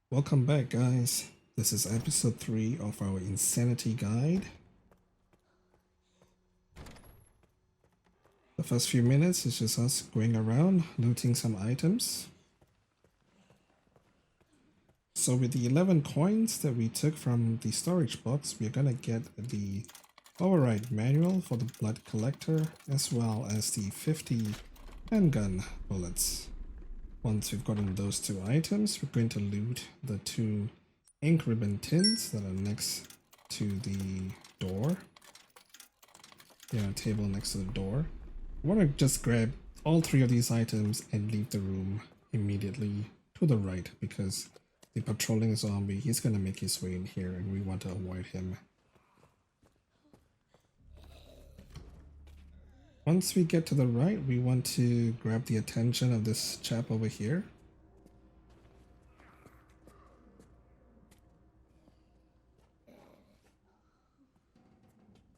Welcome back, guys. This is episode 3 of our Insanity Guide. The first few minutes is just us going around, looting some items. So with the 11 coins that we took from the storage box, we're gonna get the override manual for the blood collector, as well as the 50 handgun bullets. Once we've gotten those two items, we're going to loot the 2 ink ribbon tins that are next to the door. They're on a table next to the door. I want to just grab all 3 of these items and leave the room immediately to the right, because the patrolling zombie, he's going to make his way in here and we want to avoid him. Once we get to the right, we want to grab the attention of this chap over here.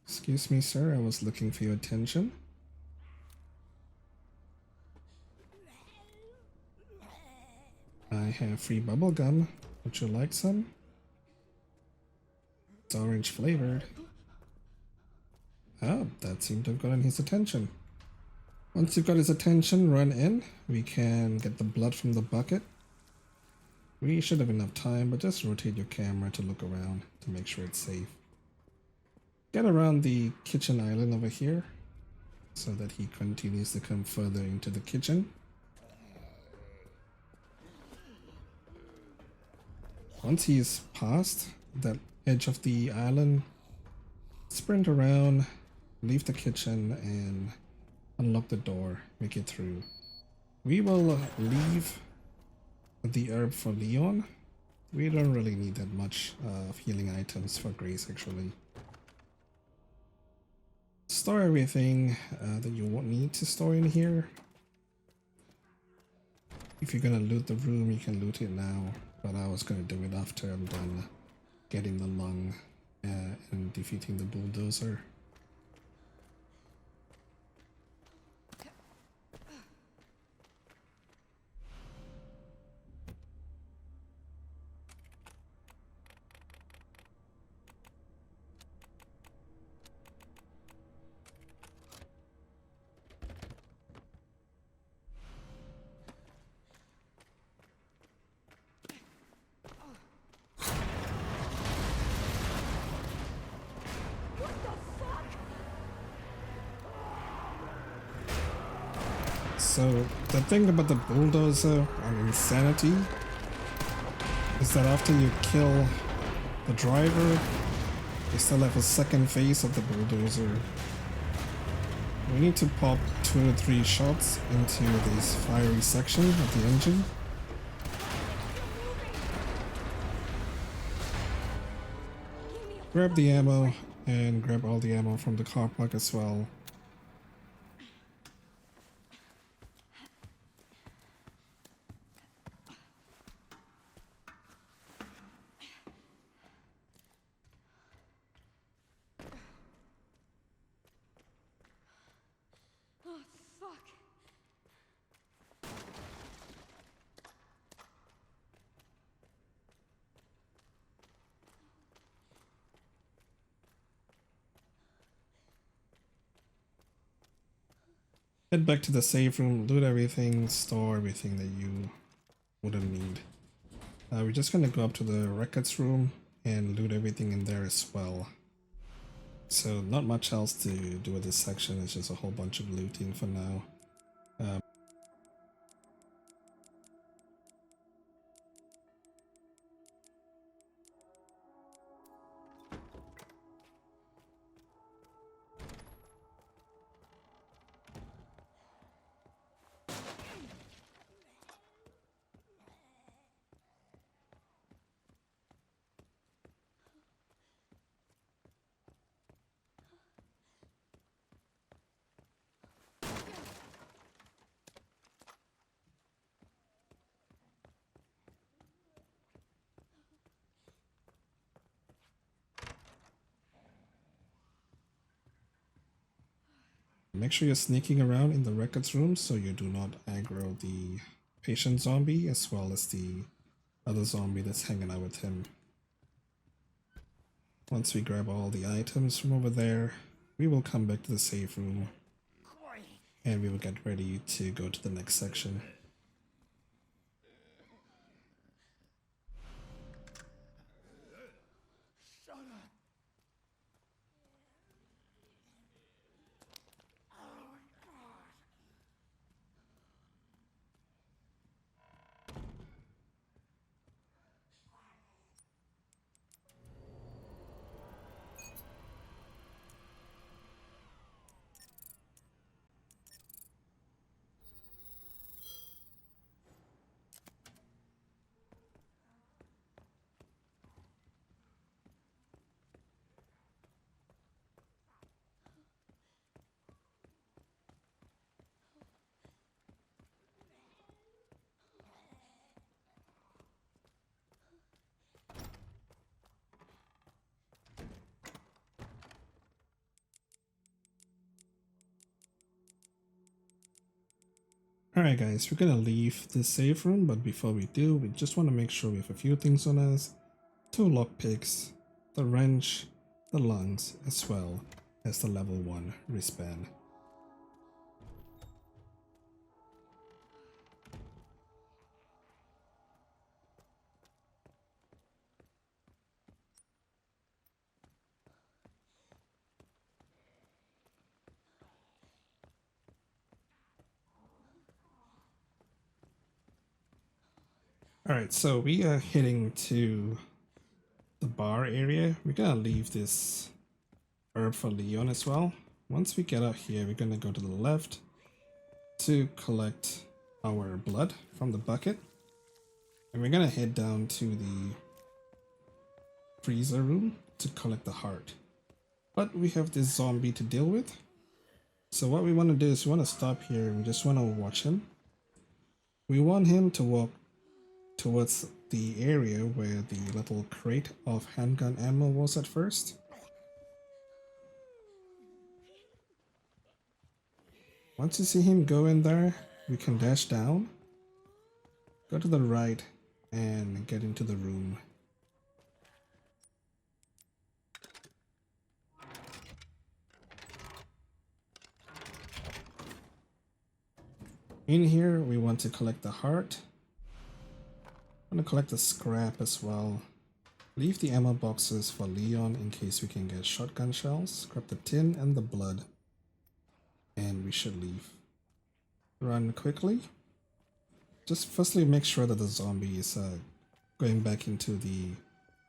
Excuse me, sir, I was looking for your attention. I have free bubble gum. Would you like some? It's orange flavored. Oh, that seemed to have gotten his attention. Once you've got his attention, run in. We can get the blood from the bucket. We should have enough time, but just rotate your camera to look around to make sure it's safe. Get around the kitchen island over here so that he continues to come further into the kitchen. Once he is past that edge of the island, sprint around, leave the kitchen and unlock the door, make it through. We will leave the herb for Leon. We don't really need that much of healing items for Grace actually. Store everything that you won't need to store in here. If you're gonna loot the room, you can loot it now, but I was gonna do it after I'm done getting the lung and defeating the bulldozer. So the thing about the bulldozer on Insanity is that after you kill the driver, you still have a second phase of the bulldozer. We need to pop 2 or 3 shots into this fiery section of the engine. Grab the ammo and grab all the ammo from the car park as well. Head back to the save room, loot everything, store everything that you wouldn't need. We're just gonna go up to the records room and loot everything in there as well. So not much else to do with this section, it's just a whole bunch of looting for now. Make sure you're sneaking around in the records room so you do not aggro the patient zombie as well as the other zombie that's hanging out with him. Once we grab all the items from over there, we will come back to the safe room and we will get ready to go to the next section. Alright guys, we're gonna leave this safe room, but before we do, we just want to make sure we have a few things on us. 2 lockpicks, the wrench, the lungs, as well as the level 1 wristband. Alright, so we are heading to the bar area. We're gonna leave this herb for Leon as well. Once we get out here, we're gonna go to the left to collect our blood from the bucket. And we're gonna head down to the freezer room to collect the heart. But we have this zombie to deal with. So what we want to do is we want to stop here and we just want to watch him. We want him to walk towards the area where the little crate of handgun ammo was at first. Once you see him go in there, we can dash down, go to the right, and get into the room. In here, we want to collect the heart. I'm gonna collect the scrap as well. Leave the ammo boxes for Leon in case we can get shotgun shells. Grab the tin and the blood. And we should leave. Run quickly. Just firstly make sure that the zombie is going back into the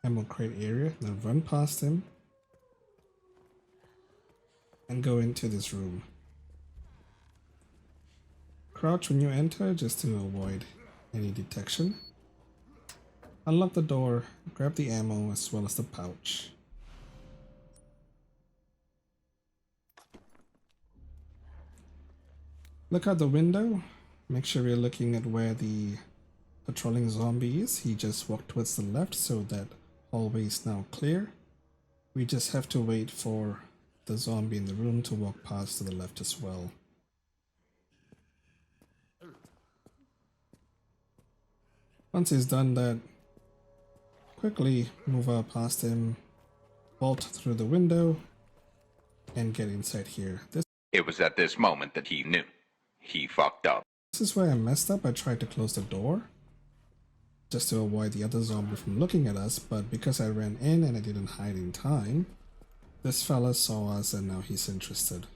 ammo crate area. Then run past him. And go into this room. Crouch when you enter just to avoid any detection. Unlock the door, grab the ammo as well as the pouch. Look out the window. Make sure we're looking at where the patrolling zombie is. He just walked towards the left, so that hallway is now clear. We just have to wait for the zombie in the room to walk past to the left as well. Once he's done that, quickly move out past him, vault through the window, and get inside here. It was at this moment that he knew. He fucked up. This is where I messed up. I tried to close the door just to avoid the other zombie from looking at us, but because I ran in and I didn't hide in time, this fella saw us and now he's interested.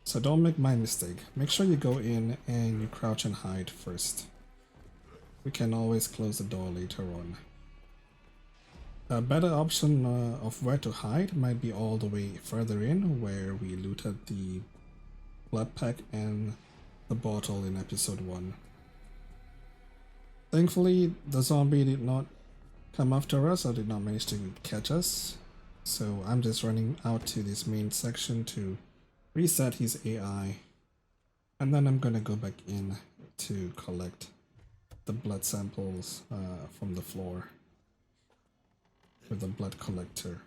So don't make my mistake. Make sure you go in and you crouch and hide first. We can always close the door later on. A better option of where to hide might be all the way further in, where we looted the blood pack and the bottle in episode 1. Thankfully, the zombie did not come after us or did not manage to catch us. So I'm just running out to this main section to reset his AI. And then I'm gonna go back in to collect the blood samples from the floor with the blood collector.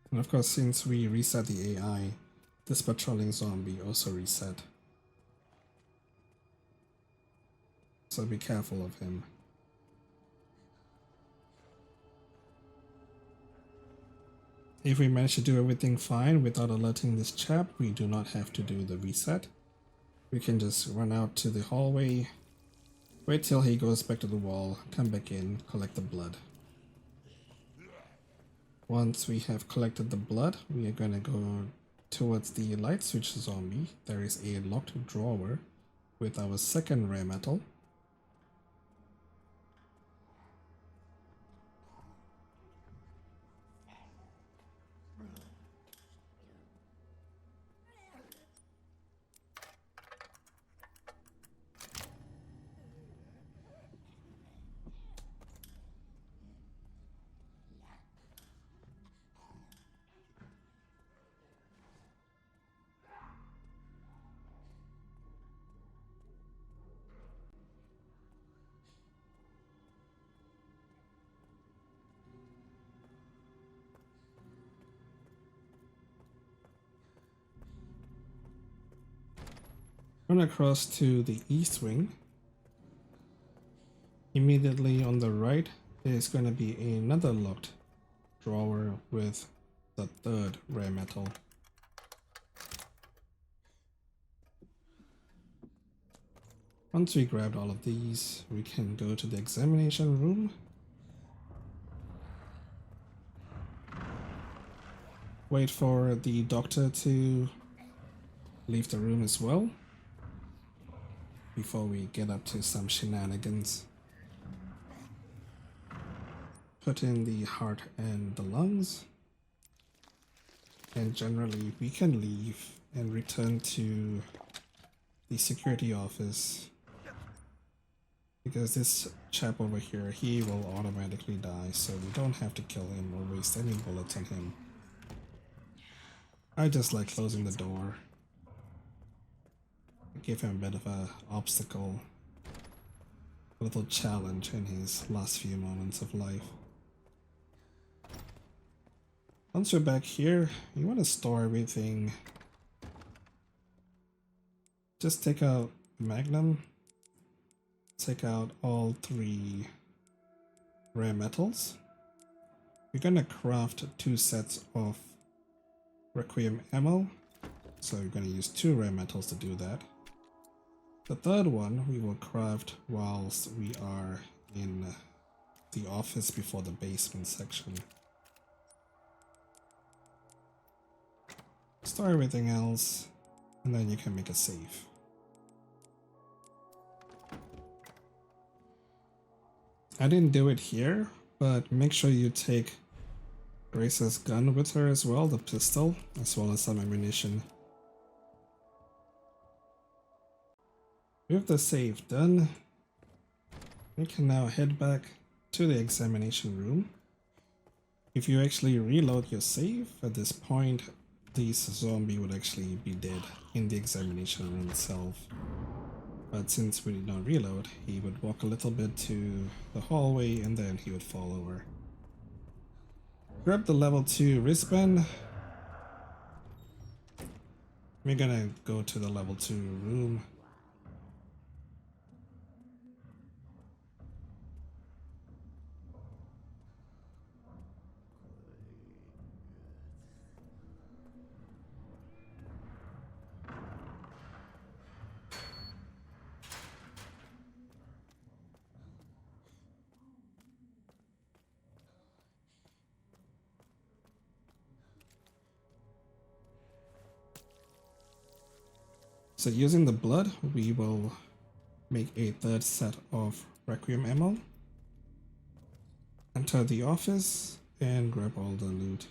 And of course, since we reset the AI, this patrolling zombie also reset. so be careful of him. If we manage to do everything fine without alerting this chap, we do not have to do the reset. We can just run out to the hallway, wait till he goes back to the wall, come back in, collect the blood. Once we have collected the blood, we are gonna go towards the light switch zombie. There is a locked drawer with our second rare metal. Run across to the east wing. Immediately on the right, there's going to be another locked drawer with the third rare metal. Once we grabbed all of these, we can go to the examination room. Wait for the doctor to leave the room as well, before we get up to some shenanigans. Put in the heart and the lungs, and generally we can leave and return to the security office, because this chap over here, he will automatically die, so we don't have to kill him or waste any bullets on him. I just like closing the door. Give him a bit of a obstacle, a little challenge in his last few moments of life. Once we're back here, you want to store everything. Just take out Magnum, take out all 3 rare metals. We're gonna craft 2 sets of Requiem ammo, so we're gonna use 2 rare metals to do that. The third one we will craft whilst we are in the office before the basement section. Store everything else, and then you can make a save. I didn't do it here, but make sure you take Grace's gun with her as well, the pistol, as well as some ammunition. With the save done, we can now head back to the examination room. If you actually reload your save, at this point, this zombie would actually be dead in the examination room itself. But since we did not reload, he would walk a little bit to the hallway and then he would fall over. Grab the level 2 wristband. We're gonna go to the level 2 room. So using the blood, we will make a 3rd set of Requiem ammo, enter the office, and grab all the loot.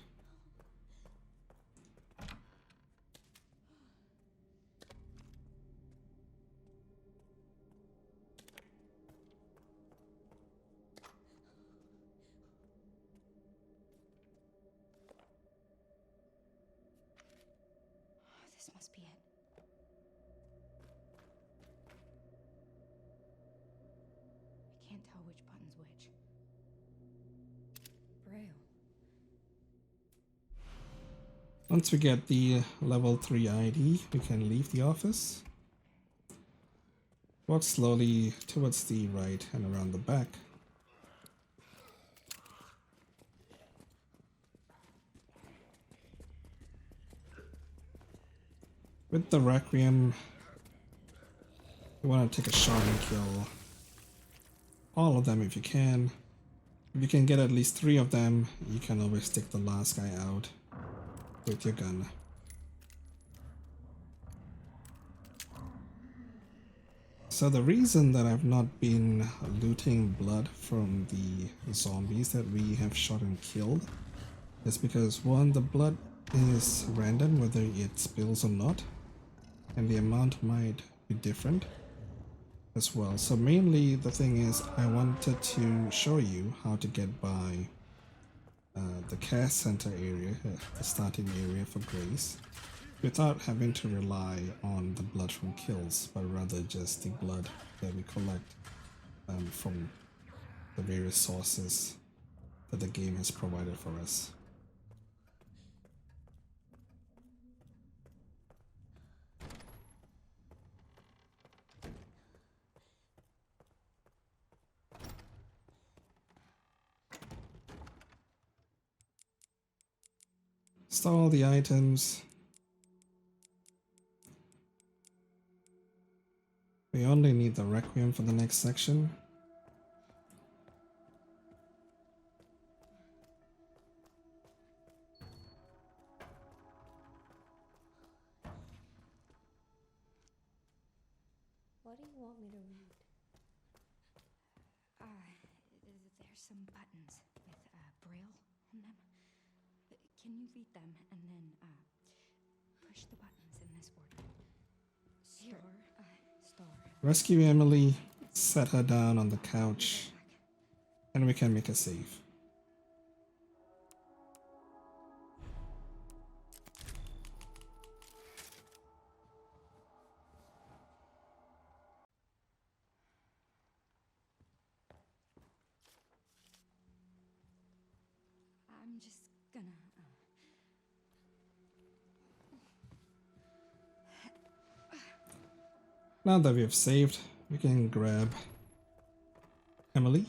This must be it. I can't tell which button's which. Braille. Once we get the level 3 ID, we can leave the office. Walk slowly towards the right and around the back. With the Requiem, you want to take a shot and kill all of them if you can. If you can get at least 3 of them, you can always take the last guy out with your gun. So the reason that I've not been looting blood from the zombies that we have shot and killed is because, one, the blood is random whether it spills or not, and the amount might be different as well. So mainly the thing is, I wanted to show you how to get by the care center area, the starting area for Grace, without having to rely on the blood from kills, but rather just the blood that we collect from the various sources that the game has provided for us. Store all the items. We only need the Requiem for the next section. What do you want me to read? There's some buttons with braille on them. Can you read them and then push the buttons in this order? Star. Rescue Emily, set her down on the couch, and we can make a save. I'm just gonna. Now that we have saved, we can grab Emily.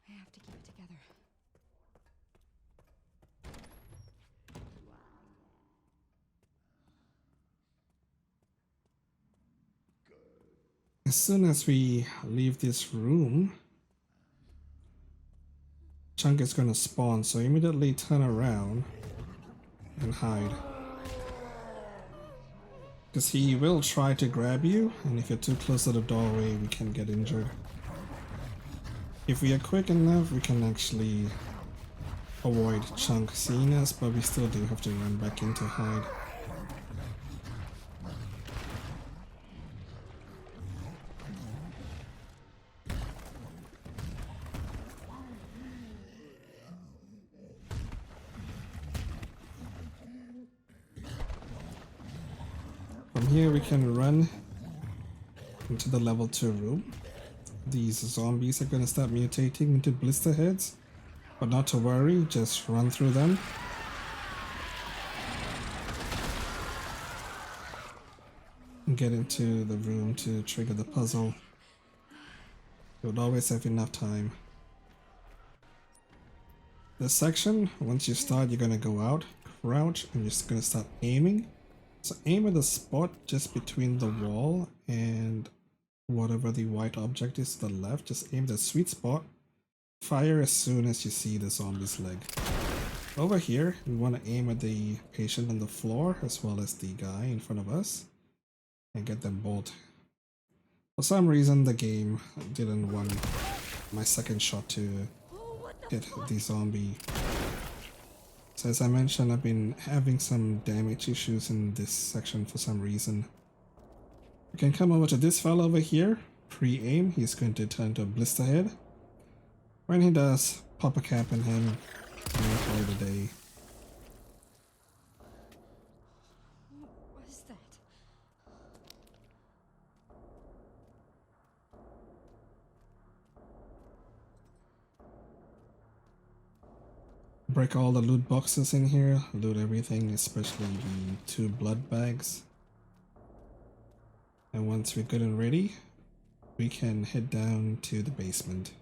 I have to keep it together. As soon as we leave this room, Chunk is going to spawn, so immediately turn around and hide. Because he will try to grab you, and if you're too close to the doorway, we can get injured. If we are quick enough, we can actually avoid Chunk seeing us, but we still do have to run back in to hide. From here we can run into the level 2 room. These zombies are gonna start mutating into blister heads, but not to worry, just run through them. And get into the room to trigger the puzzle. You would always have enough time. This section, once you start, you're gonna go out, crouch, and you're just gonna start aiming. So aim at the spot just between the wall and whatever the white object is to the left. Just aim the sweet spot. Fire as soon as you see the zombie's leg. Over here, we want to aim at the patient on the floor as well as the guy in front of us and get them both. For some reason, the game didn't want my second shot to hit the zombie. So as I mentioned, I've been having some damage issues in this section for some reason. We can come over to this fellow over here, pre-aim. He's going to turn to a blister head. When he does, pop a cap in him and call it a day. What was that? break all the loot boxes in here, loot everything, especially the 2 blood bags. And once we're good and ready, we can head down to the basement.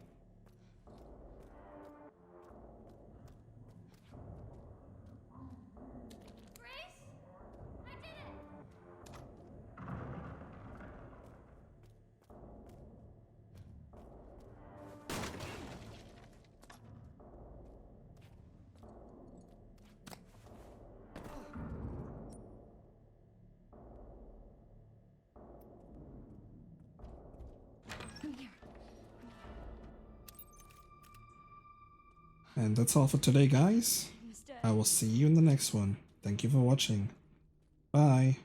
And that's all for today, guys. I will see you in the next one. Thank you for watching. Bye.